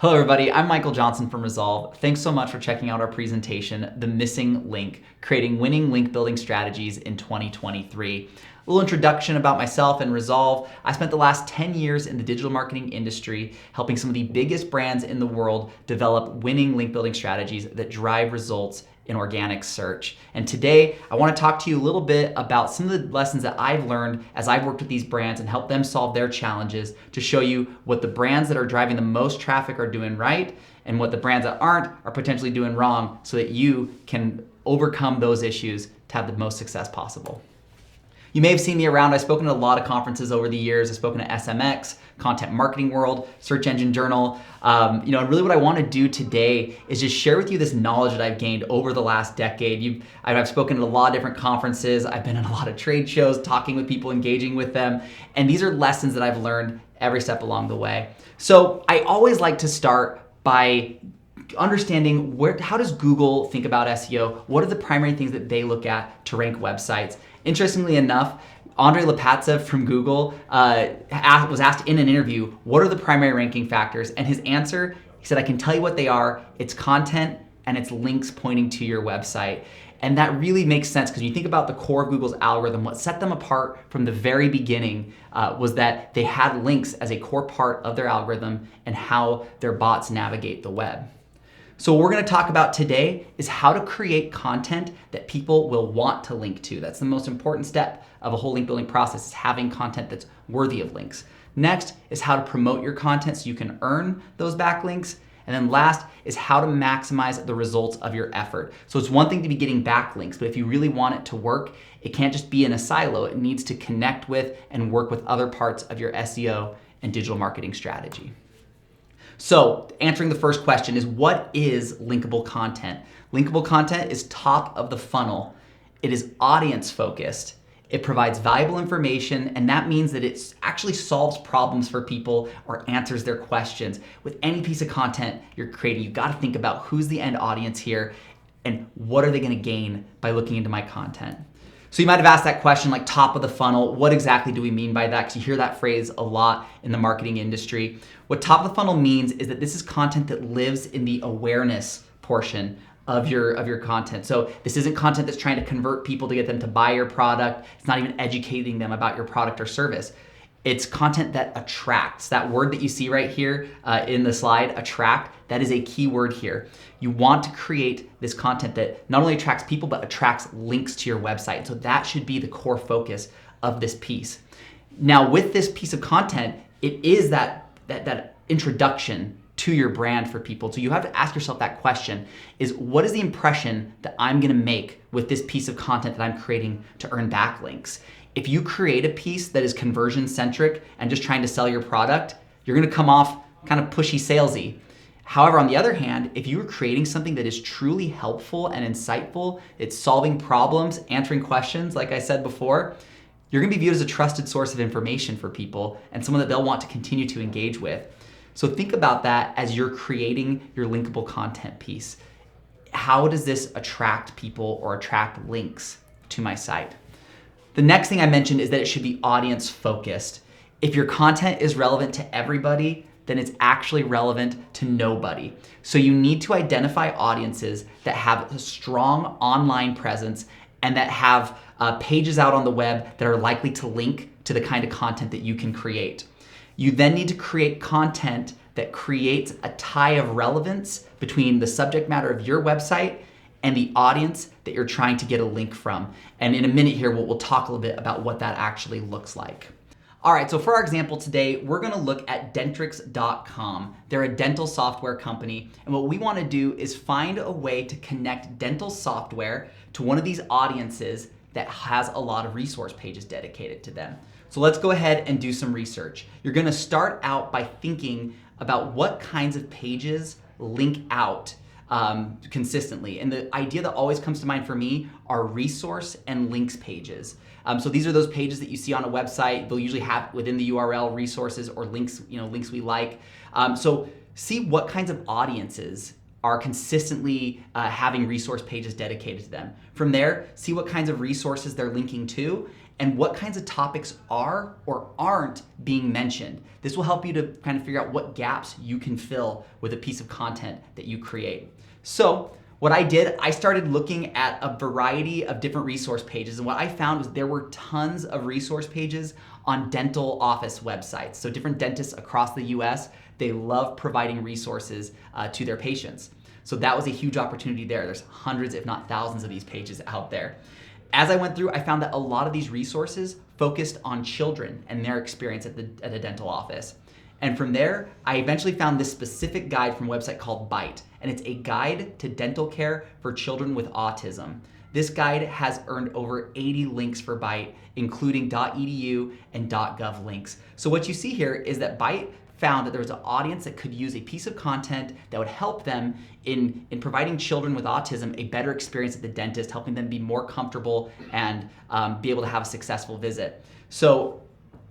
Hello everybody, I'm Michael Johnson from Resolve. Thanks so much for checking out our presentation, The Missing Link, Creating Winning Link Building Strategies in 2023. A little introduction about myself and Resolve. I spent the last 10 years in the digital marketing industry, helping some of the biggest brands in the world develop winning link building strategies that drive results in organic search. And today, I want to talk to you a little bit about some of the lessons that I've learned as I've worked with these brands and helped them solve their challenges to show you what the brands that are driving the most traffic are doing right and what the brands that aren't are potentially doing wrong so that you can overcome those issues to have the most success possible. You may have seen me around. I've spoken at a lot of conferences over the years. I've spoken at SMX, Content Marketing World, Search Engine Journal. And really what I want to do today is just share with you this knowledge that I've gained over the last decade. I've spoken at a lot of different conferences. I've been at a lot of trade shows, talking with people, engaging with them. And these are lessons that I've learned every step along the way. So I always like to start by understanding how does Google think about SEO? What are the primary things that they look at to rank websites? Interestingly enough, Andre Lepatzev from Google was asked in an interview, what are the primary ranking factors? And his answer, he said, I can tell you what they are. It's content and it's links pointing to your website. And that really makes sense because when you think about the core of Google's algorithm, what set them apart from the very beginning was that they had links as a core part of their algorithm and how their bots navigate the web. So what we're going to talk about today is how to create content that people will want to link to. That's the most important step of a whole link building process, is having content that's worthy of links. Next is how to promote your content so you can earn those backlinks. And then last is how to maximize the results of your effort. So it's one thing to be getting backlinks, but if you really want it to work, it can't just be in a silo. It needs to connect with and work with other parts of your SEO and digital marketing strategy. So answering the first question is, what is linkable content? Linkable content is top of the funnel. It is audience focused. It provides valuable information, and that means that it actually solves problems for people or answers their questions. With any piece of content you're creating, you've got to think about who's the end audience here and what are they going to gain by looking into my content. So you might have asked that question, like top of the funnel, what exactly do we mean by that? Because you hear that phrase a lot in the marketing industry. What top of the funnel means is that this is content that lives in the awareness portion of your content. So this isn't content that's trying to convert people to get them to buy your product. It's not even educating them about your product or service. It's content that attracts. That word that you see right here in the slide, attract, that is a key word here. You want to create this content that not only attracts people, but attracts links to your website. So that should be the core focus of this piece. Now with this piece of content, it is that introduction to your brand for people. So you have to ask yourself that question, is what is the impression that I'm gonna make with this piece of content that I'm creating to earn backlinks? If you create a piece that is conversion centric and just trying to sell your product, you're gonna come off kind of pushy salesy. However, on the other hand, if you are creating something that is truly helpful and insightful, it's solving problems, answering questions, like I said before, you're gonna be viewed as a trusted source of information for people and someone that they'll want to continue to engage with. So think about that as you're creating your linkable content piece. How does this attract people or attract links to my site? The next thing I mentioned is that it should be audience focused. If your content is relevant to everybody, then it's actually relevant to nobody. So you need to identify audiences that have a strong online presence and that have pages out on the web that are likely to link to the kind of content that you can create. You then need to create content that creates a tie of relevance between the subject matter of your website and the audience that you're trying to get a link from. And in a minute here, we'll talk a little bit about what that actually looks like. All right, so for our example today, we're gonna look at Dentrix.com. They're a dental software company, and what we wanna do is find a way to connect dental software to one of these audiences that has a lot of resource pages dedicated to them. So let's go ahead and do some research. You're gonna start out by thinking about what kinds of pages link out consistently. And the idea that always comes to mind for me are resource and links pages. So these are those pages that you see on a website. They'll usually have within the URL resources or links, links we like. So see what kinds of audiences are consistently having resource pages dedicated to them. From there, see what kinds of resources they're linking to and what kinds of topics are or aren't being mentioned. This will help you to kind of figure out what gaps you can fill with a piece of content that you create. So what I did, I started looking at a variety of different resource pages, and what I found was there were tons of resource pages on dental office websites. So different dentists across the US, they love providing resources to their patients. So that was a huge opportunity there. There's hundreds, if not thousands of these pages out there. As I went through, I found that a lot of these resources focused on children and their experience at a dental office. And from there, I eventually found this specific guide from a website called Bite, and it's a guide to dental care for children with autism. This guide has earned over 80 links for Bite, including .edu and .gov links. So what you see here is that Bite found that there was an audience that could use a piece of content that would help them in providing children with autism a better experience at the dentist, helping them be more comfortable and be able to have a successful visit. So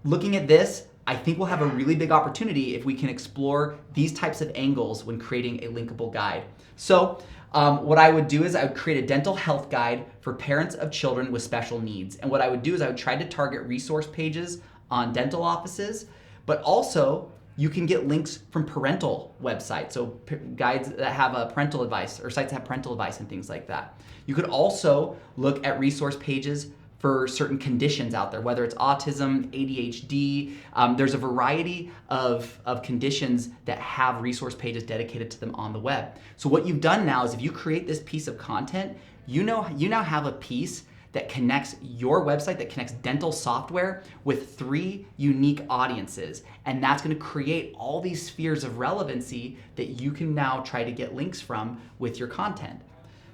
looking at this, I think we'll have a really big opportunity if we can explore these types of angles when creating a linkable guide. So what I would do is I would create a dental health guide for parents of children with special needs. And what I would do is I would try to target resource pages on dental offices, but also you can get links from parental websites, so guides that have a parental advice or sites that have parental advice and things like that. You could also look at resource pages for certain conditions out there, whether it's autism, ADHD. There's a variety of conditions that have resource pages dedicated to them on the web. So what you've done now is if you create this piece of content, you now have a piece that connects your website, that connects dental software with 3 unique audiences. And that's gonna create all these spheres of relevancy that you can now try to get links from with your content.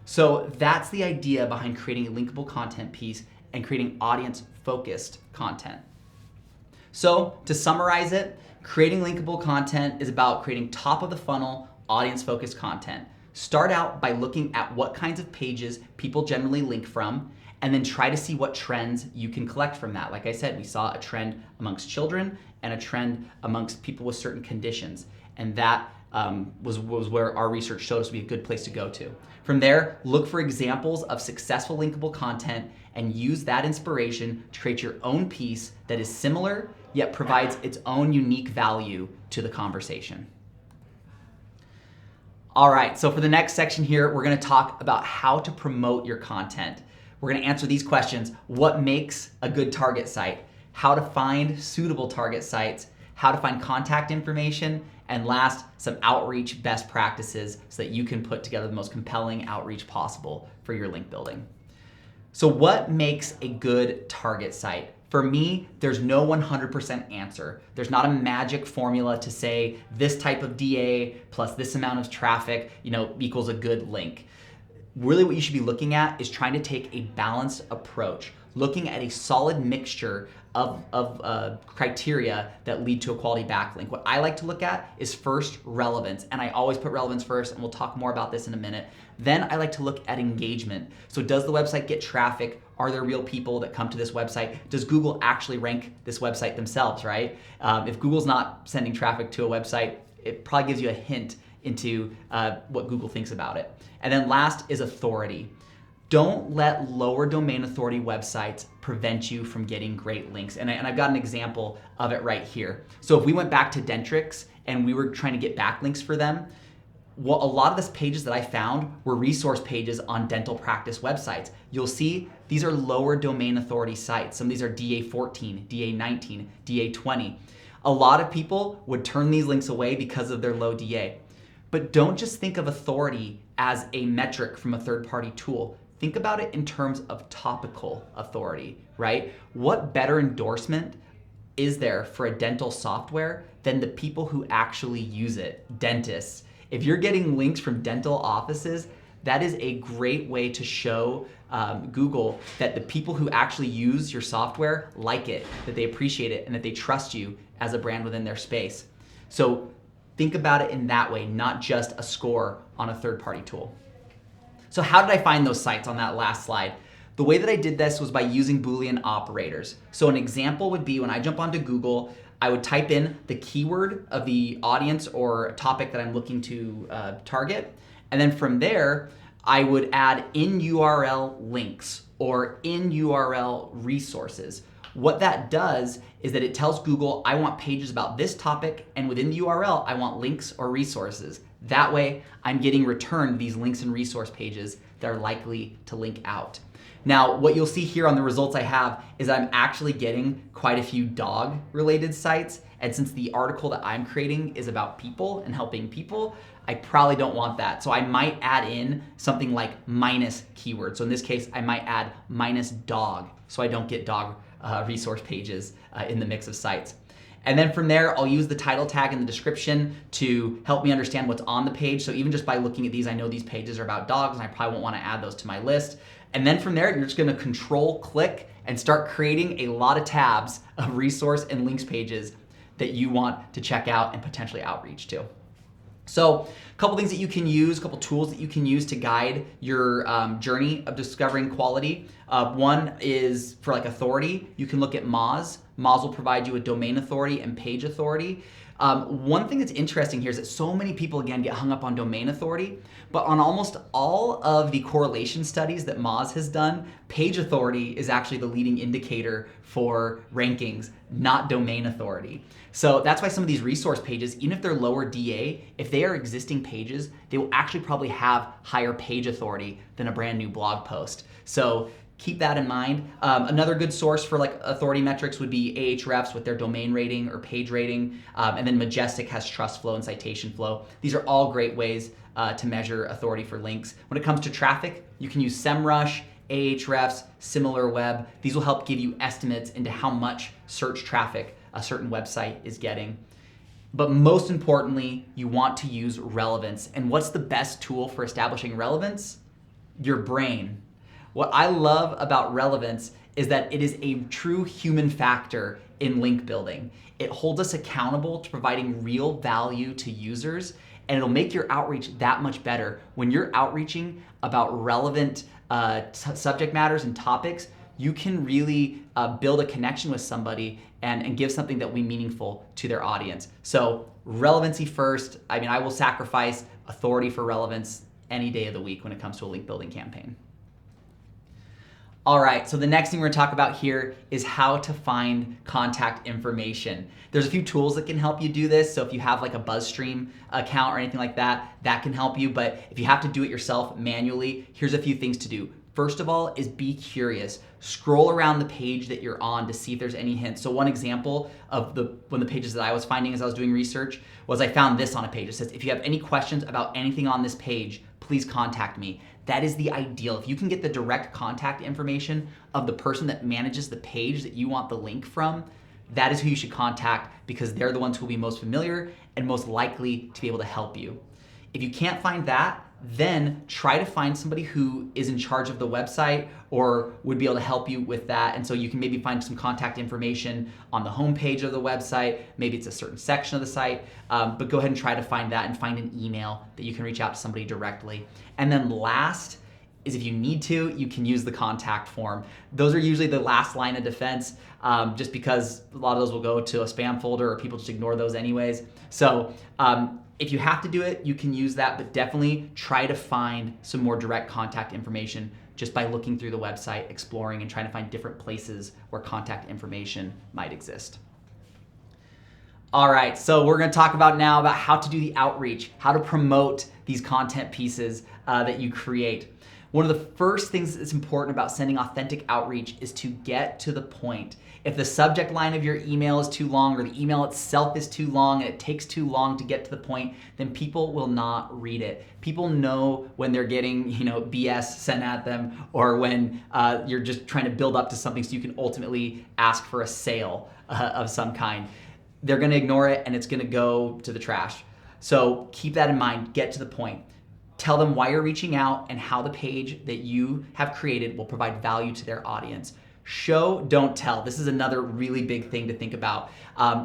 So that's the idea behind creating a linkable content piece and creating audience-focused content. So to summarize it, creating linkable content is about creating top-of-the-funnel, audience-focused content. Start out by looking at what kinds of pages people generally link from, and then try to see what trends you can collect from that. Like I said, we saw a trend amongst children and a trend amongst people with certain conditions. And that was where our research showed us would be a good place to go to. From there, look for examples of successful linkable content and use that inspiration to create your own piece that is similar, yet provides its own unique value to the conversation. All right, so for the next section here, we're gonna talk about how to promote your content. We're gonna answer these questions: what makes a good target site, how to find suitable target sites, how to find contact information, and last, some outreach best practices so that you can put together the most compelling outreach possible for your link building. So what makes a good target site? For me, there's no 100% answer. There's not a magic formula to say this type of DA plus this amount of traffic, equals a good link. Really what you should be looking at is trying to take a balanced approach, looking at a solid mixture of criteria that lead to a quality backlink. What I like to look at is first relevance, and I always put relevance first, and we'll talk more about this in a minute. Then I like to look at engagement. So does the website get traffic? Are there real people that come to this website? Does Google actually rank this website themselves, right? If Google's not sending traffic to a website, it probably gives you a hint into what Google thinks about it. And then last is authority. Don't let lower domain authority websites prevent you from getting great links. And I've got an example of it right here. So if we went back to Dentrix and we were trying to get backlinks for them, well, a lot of the pages that I found were resource pages on dental practice websites. You'll see these are lower domain authority sites. Some of these are DA14, DA19, DA20. A lot of people would turn these links away because of their low DA. But don't just think of authority as a metric from a third-party tool. Think about it in terms of topical authority, right? What better endorsement is there for a dental software than the people who actually use it, dentists? If you're getting links from dental offices, that is a great way to show Google that the people who actually use your software like it, that they appreciate it, and that they trust you as a brand within their space. So think about it in that way, not just a score on a third-party tool. So how did I find those sites on that last slide? The way that I did this was by using Boolean operators. So an example would be when I jump onto Google, I would type in the keyword of the audience or topic that I'm looking to target. And then from there, I would add in URL links or in URL resources. What that does is that it tells Google, I want pages about this topic, and within the URL, I want links or resources. That way, I'm getting returned these links and resource pages that are likely to link out. Now, what you'll see here on the results I have is I'm actually getting quite a few dog-related sites, and since the article that I'm creating is about people and helping people, I probably don't want that. So I might add in something like minus keyword. So in this case, I might add minus dog, so I don't get dog resource pages in the mix of sites. And then from there, I'll use the title tag in the description to help me understand what's on the page. So even just by looking at these, I know these pages are about dogs and I probably won't want to add those to my list. And then from there, you're just going to control click and start creating a lot of tabs of resource and links pages that you want to check out and potentially outreach to. So a couple things that you can use, a couple tools that you can use to guide your journey of discovering quality. One is for like authority. You can look at Moz. Moz will provide you a domain authority and page authority. One thing that's interesting here is that so many people, again, get hung up on domain authority, but on almost all of the correlation studies that Moz has done, page authority is actually the leading indicator for rankings, not domain authority. So that's why some of these resource pages, even if they're lower DA, if they are existing pages, they will actually probably have higher page authority than a brand new blog post. So keep that in mind. Another good source for like authority metrics would be Ahrefs with their domain rating or page rating. And then Majestic has trust flow and citation flow. These are all great ways to measure authority for links. When it comes to traffic, you can use SEMrush, Ahrefs, SimilarWeb. These will help give you estimates into how much search traffic a certain website is getting. But most importantly, you want to use relevance. And what's the best tool for establishing relevance? Your brain. What I love about relevance is that it is a true human factor in link building. It holds us accountable to providing real value to users, and it'll make your outreach that much better. When you're outreaching about relevant subject matters and topics, you can really build a connection with somebody and give something that will be meaningful to their audience. So relevancy first. I mean, I will sacrifice authority for relevance any day of the week when it comes to a link building campaign. All right, so the next thing we're gonna talk about here is how to find contact information. There's a few tools that can help you do this. So if you have like a BuzzStream account or anything like that, that can help you. But if you have to do it yourself manually, here's a few things to do. First of all is be curious. Scroll around the page that you're on to see if there's any hints. So one example of one of the pages that I was finding as I was doing research was I found this on a page. It says, if you have any questions about anything on this page, please contact me. That is the ideal. If you can get the direct contact information of the person that manages the page that you want the link from, that is who you should contact because they're the ones who will be most familiar and most likely to be able to help you. If you can't find that, then try to find somebody who is in charge of the website or would be able to help you with that. And so you can maybe find some contact information on the homepage of the website. Maybe it's a certain section of the site, but go ahead and try to find that and find an email that you can reach out to somebody directly. And then last is if you need to, you can use the contact form. Those are usually the last line of defense, just because a lot of those will go to a spam folder or people just ignore those anyways. So if you have to do it, you can use that, but definitely try to find some more direct contact information just by looking through the website, exploring, and trying to find different places where contact information might exist. All right, so we're gonna talk about now about how to do the outreach, how to promote these content pieces that you create. One of the first things that's important about sending authentic outreach is to get to the point. If the subject line of your email is too long or the email itself is too long and it takes too long to get to the point, then people will not read it. People know when they're getting, BS sent at them or when you're just trying to build up to something so you can ultimately ask for a sale of some kind. They're gonna ignore it and it's gonna go to the trash. So keep that in mind, get to the point. Tell them why you're reaching out and how the page that you have created will provide value to their audience. Show, don't tell. This is another really big thing to think about.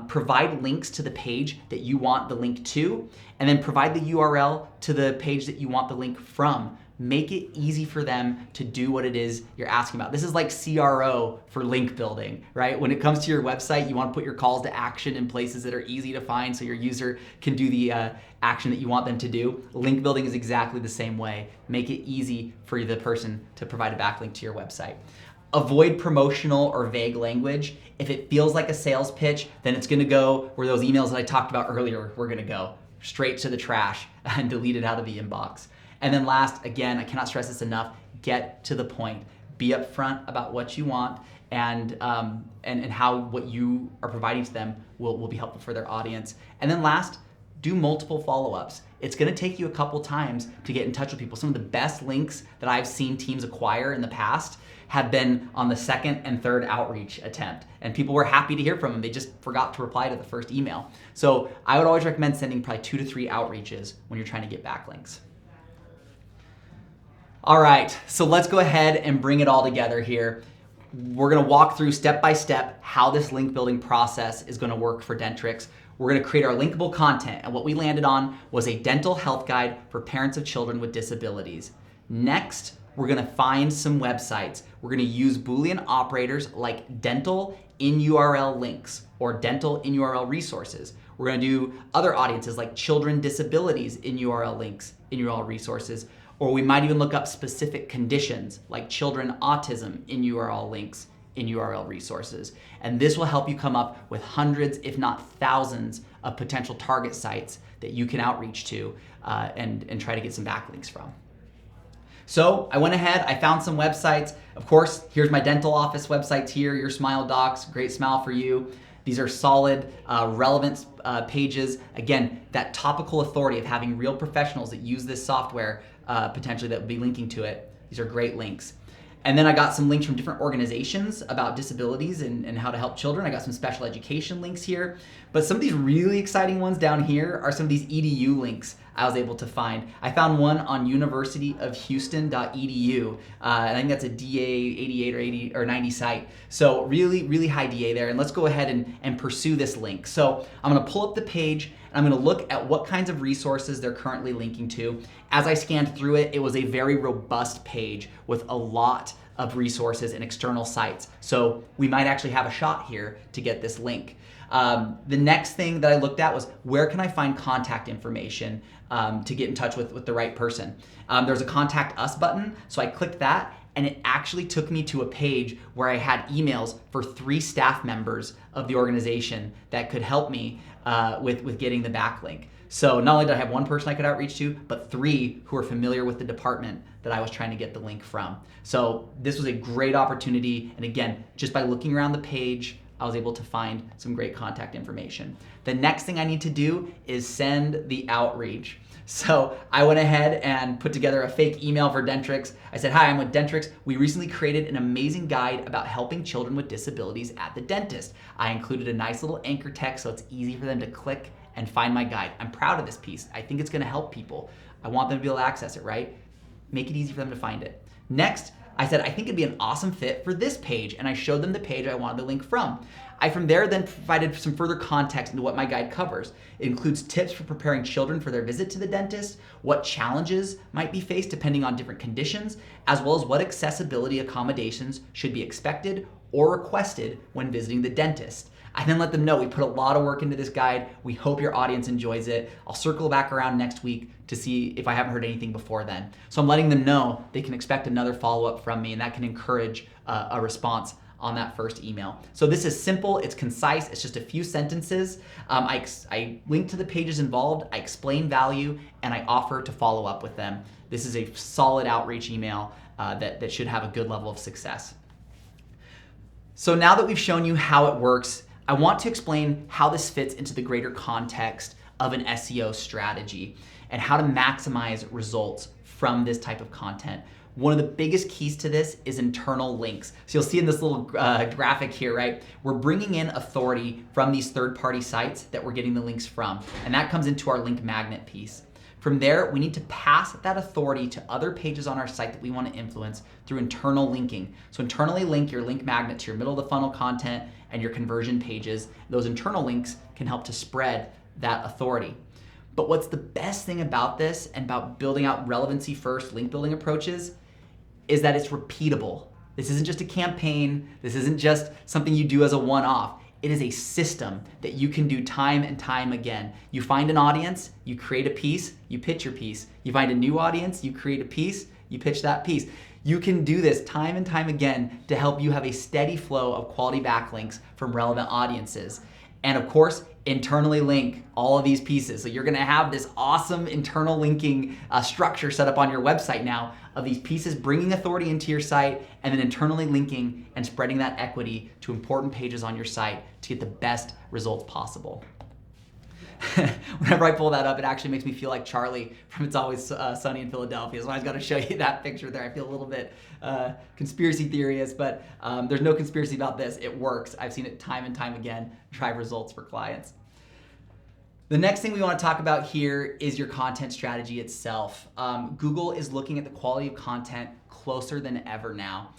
Provide links to the page that you want the link to, and then provide the URL to the page that you want the link from. make it easy for them to do what it is you're asking about. This is like CRO for link building, right? When it comes to your website, you want to put your calls to action in places that are easy to find so your user can do the action that you want them to do. Link building is exactly the same way. Make it easy for the person to provide a backlink to your website. Avoid promotional or vague language. If it feels like a sales pitch, then it's gonna go where those emails that I talked about earlier were gonna go, straight to the trash and deleted out of the inbox. And then last, again, I cannot stress this enough, get to the point. Be upfront about what you want and how what you are providing to them will be helpful for their audience. And then last, do multiple follow-ups. It's gonna take you a couple times to get in touch with people. Some of the best links that I've seen teams acquire in the past have been on the second and third outreach attempt. And people were happy to hear from them. They just forgot to reply to the first email. So I would always recommend sending probably 2 to 3 outreaches when you're trying to get backlinks. All right, so let's go ahead and bring it all together here. We're gonna walk through step by step how this link building process is gonna work for Dentrix. We're gonna create our linkable content, and what we landed on was a dental health guide for parents of children with disabilities. Next, we're gonna find some websites. We're gonna use Boolean operators like dental in URL links or dental in URL resources. We're gonna do other audiences like children disabilities in URL links, in URL resources, or we might even look up specific conditions like children autism in URL links, in URL resources. And this will help you come up with hundreds, if not thousands, of potential target sites that you can outreach to and try to get some backlinks from. So I went ahead, I found some websites. Of course, here's my dental office websites here, your Smile Docs, great smile for you. These are solid, relevant pages. Again, that topical authority of having real professionals that use this software potentially that would be linking to it. These are great links. And then I got some links from different organizations about disabilities and how to help children. I got some special education links here. But some of these really exciting ones down here are some of these EDU links I was able to find. I found one on universityofhouston.edu. And I think that's a DA 88 or 80 or 90 site. So really, really high DA there. And let's go ahead and pursue this link. So I'm gonna pull up the page and I'm gonna look at what kinds of resources they're currently linking to. As I scanned through it, it was a very robust page with a lot of resources and external sites. So we might actually have a shot here to get this link. The next thing that I looked at was where can I find contact information to get in touch with the right person. There's a contact us button, so I clicked that and it actually took me to a page where I had emails for 3 staff members of the organization that could help me with getting the backlink. So not only did I have one person I could outreach to, but 3 who are familiar with the department that I was trying to get the link from. So this was a great opportunity. And again, just by looking around the page, I was able to find some great contact information. The next thing I need to do is send the outreach. So I went ahead and put together a fake email for Dentrix. I said, hi, I'm with Dentrix. We recently created an amazing guide about helping children with disabilities at the dentist. I included a nice little anchor text so it's easy for them to click and find my guide. I'm proud of this piece. I think it's gonna help people. I want them to be able to access it, right? Make it easy for them to find it. Next, I said, I think it'd be an awesome fit for this page, and I showed them the page I wanted the link from. I from there then provided some further context into what my guide covers. It includes tips for preparing children for their visit to the dentist, what challenges might be faced depending on different conditions, as well as what accessibility accommodations should be expected or requested when visiting the dentist. I then let them know we put a lot of work into this guide. We hope your audience enjoys it. I'll circle back around next week to see if I haven't heard anything before then. So I'm letting them know they can expect another follow-up from me, and that can encourage a response on that first email. So this is simple, it's concise, it's just a few sentences. I link to the pages involved, I explain value, and I offer to follow up with them. This is a solid outreach email that should have a good level of success. So now that we've shown you how it works, I want to explain how this fits into the greater context of an SEO strategy and how to maximize results from this type of content. One of the biggest keys to this is internal links. So you'll see in this little graphic here, right? We're bringing in authority from these third-party sites that we're getting the links from, and that comes into our link magnet piece. From there, we need to pass that authority to other pages on our site that we want to influence through internal linking. So internally link your link magnet to your middle of the funnel content and your conversion pages. Those internal links can help to spread that authority. But what's the best thing about this and about building out relevancy first link building approaches is that it's repeatable. This isn't just a campaign. This isn't just something you do as a one-off. It is a system that you can do time and time again. You find an audience, you create a piece, you pitch your piece. You find a new audience, you create a piece, you pitch that piece. You can do this time and time again to help you have a steady flow of quality backlinks from relevant audiences. And of course, internally link all of these pieces. So you're gonna have this awesome internal linking structure set up on your website now of these pieces bringing authority into your site and then internally linking and spreading that equity to important pages on your site to get the best results possible. Whenever I pull that up, it actually makes me feel like Charlie from It's Always Sunny in Philadelphia. So I got to show you that picture there. I feel a little bit conspiracy theorist, but there's no conspiracy about this. It works. I've seen it time and time again drive results for clients. The next thing we want to talk about here is your content strategy itself. Google is looking at the quality of content closer than ever now.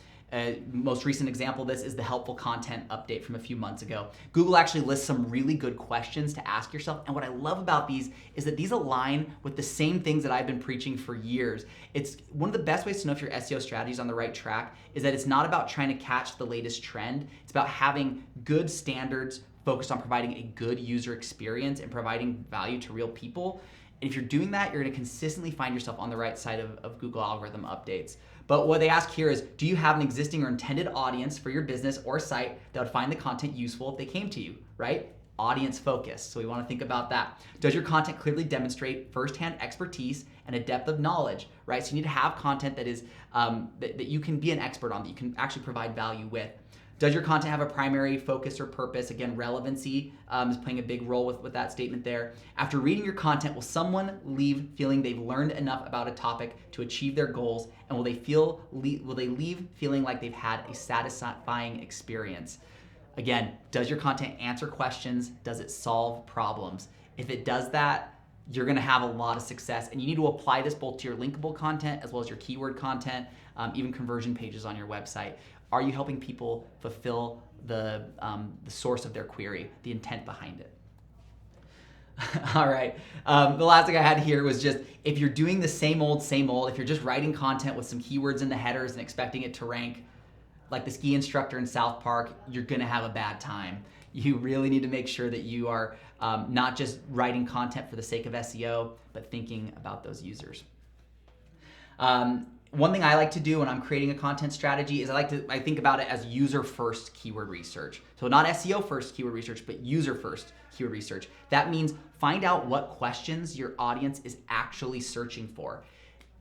Most recent example of this is the helpful content update from a few months ago. Google actually lists some really good questions to ask yourself. And what I love about these is that these align with the same things that I've been preaching for years. It's one of the best ways to know if your SEO strategy is on the right track is that it's not about trying to catch the latest trend. It's about having good standards focused on providing a good user experience and providing value to real people. And if you're doing that, you're gonna consistently find yourself on the right side of Google algorithm updates. But what they ask here is, do you have an existing or intended audience for your business or site that would find the content useful if they came to you, right? Audience focus. So we want to think about that. Does your content clearly demonstrate firsthand expertise and a depth of knowledge, right? So you need to have content that is that you can be an expert on, that you can actually provide value with. Does your content have a primary focus or purpose? Again, relevancy is playing a big role with that statement there. After reading your content, will someone leave feeling they've learned enough about a topic to achieve their goals? And will they leave feeling like they've had a satisfying experience? Again, does your content answer questions? Does it solve problems? If it does that, you're gonna have a lot of success. And you need to apply this both to your linkable content as well as your keyword content, even conversion pages on your website. Are you helping people fulfill the source of their query, the intent behind it? All right, the last thing I had here was just, if you're doing the same old, if you're just writing content with some keywords in the headers and expecting it to rank, like the ski instructor in South Park, you're gonna have a bad time. You really need to make sure that you are not just writing content for the sake of SEO, but thinking about those users. One thing I like to do when I'm creating a content strategy is I think about it as user first keyword research. So not SEO first keyword research, but user first keyword research. That means find out what questions your audience is actually searching for.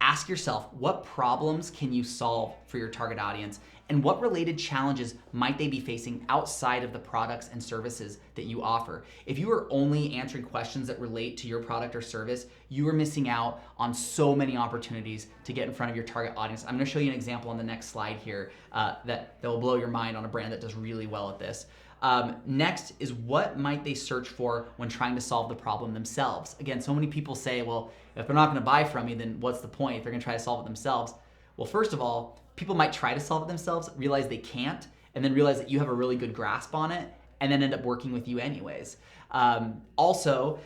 Ask yourself, what problems can you solve for your target audience? And what related challenges might they be facing outside of the products and services that you offer? If you are only answering questions that relate to your product or service, you are missing out on so many opportunities to get in front of your target audience. I'm gonna show you an example on the next slide here that will blow your mind on a brand that does really well at this. Next is, what might they search for when trying to solve the problem themselves? Again, so many people say, well, if they're not gonna buy from me, then what's the point if they're gonna try to solve it themselves? Well, first of all, people might try to solve it themselves, realize they can't, and then realize that you have a really good grasp on it, and then end up working with you anyways. Also,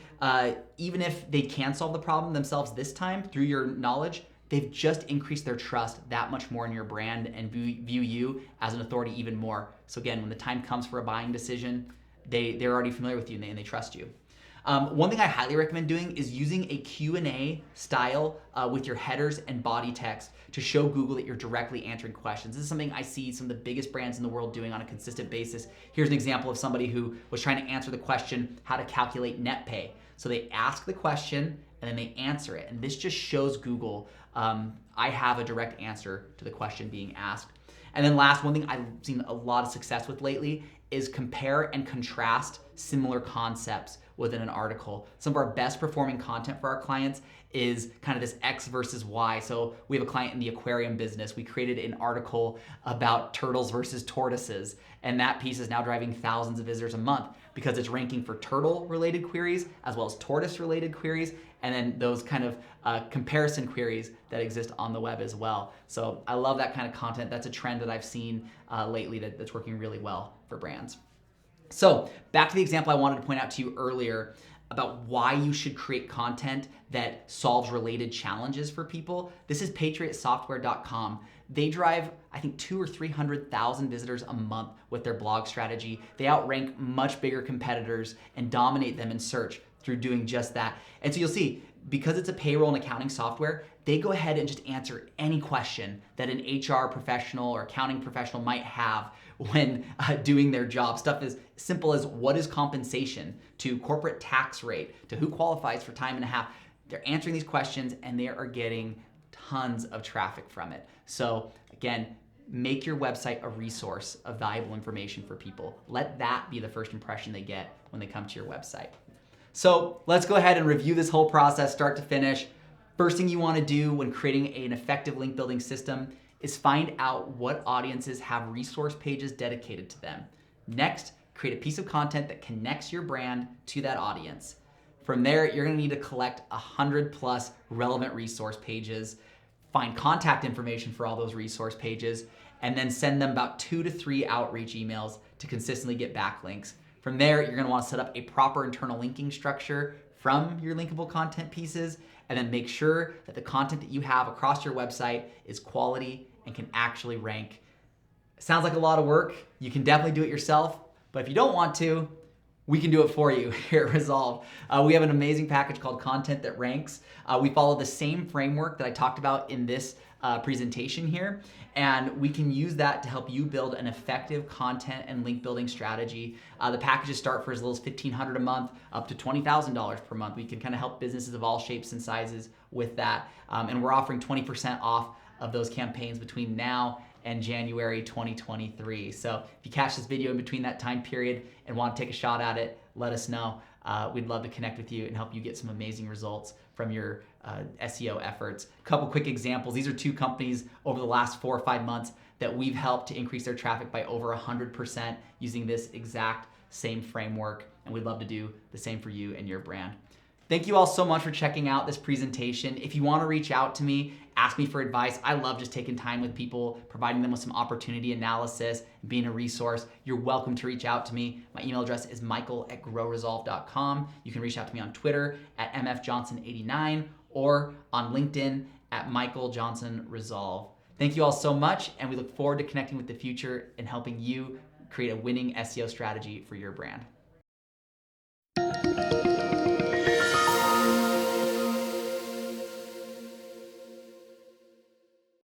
even if they can solve the problem themselves this time through your knowledge, they've just increased their trust that much more in your brand and view you as an authority even more. So again, when the time comes for a buying decision, they're already familiar with you and they trust you. One thing I highly recommend doing is using a Q&A style with your headers and body text to show Google that you're directly answering questions. This is something I see some of the biggest brands in the world doing on a consistent basis. Here's an example of somebody who was trying to answer the question, how to calculate net pay. So they ask the question and then they answer it. And this just shows Google, I have a direct answer to the question being asked. And then last, one thing I've seen a lot of success with lately is compare and contrast similar concepts within an article. Some of our best performing content for our clients is kind of this X versus Y. So we have a client in the aquarium business. We created an article about turtles versus tortoises. And that piece is now driving thousands of visitors a month because it's ranking for turtle related queries as well as tortoise related queries. And then those kind of comparison queries that exist on the web as well. So I love that kind of content. That's a trend that I've seen lately that's working really well for brands. So back to the example I wanted to point out to you earlier. about why you should create content that solves related challenges for people, this is patriotsoftware.com. They drive, I think, 200,000 or 300,000 visitors a month with their blog strategy. They outrank much bigger competitors and dominate them in search through doing just that. And so you'll see, because it's a payroll and accounting software, they go ahead and just answer any question that an HR professional or accounting professional might have when doing their job. Stuff as simple as what is compensation, to corporate tax rate, to who qualifies for time and a half. They're answering these questions and they are getting tons of traffic from it. So again, make your website a resource of valuable information for people. Let that be the first impression they get when they come to your website. So let's go ahead and review this whole process start to finish. First thing you want to do when creating an effective link building system is find out what audiences have resource pages dedicated to them. Next, create a piece of content that connects your brand to that audience. From there, you're going to need to collect 100+ relevant resource pages, find contact information for all those resource pages, and then send them about 2 to 3 outreach emails to consistently get backlinks. From there, you're going to want to set up a proper internal linking structure from your linkable content pieces, and then make sure that the content that you have across your website is quality and can actually rank. Sounds like a lot of work. You can definitely do it yourself, but if you don't want to, we can do it for you here at Resolve. We have an amazing package called Content That Ranks. We follow the same framework that I talked about in this presentation here, and we can use that to help you build an effective content and link building strategy. The packages start for as little as $1,500 a month up to $20,000 per month. We can kind of help businesses of all shapes and sizes with that, and we're offering 20% off of those campaigns between now and January 2023. So if you catch this video in between that time period and want to take a shot at it, let us know. We'd love to connect with you and help you get some amazing results from your SEO efforts. A couple quick examples. These are 2 companies over the last 4 or 5 months that we've helped to increase their traffic by over 100% using this exact same framework. And we'd love to do the same for you and your brand. Thank you all so much for checking out this presentation. If you want to reach out to me, ask me for advice. I love just taking time with people, providing them with some opportunity analysis, and being a resource. You're welcome to reach out to me. My email address is michael@growresolve.com. You can reach out to me on Twitter at mfjohnson89 or on LinkedIn at Michael Johnson Resolve. Thank you all so much, and we look forward to connecting with the future and helping you create a winning SEO strategy for your brand.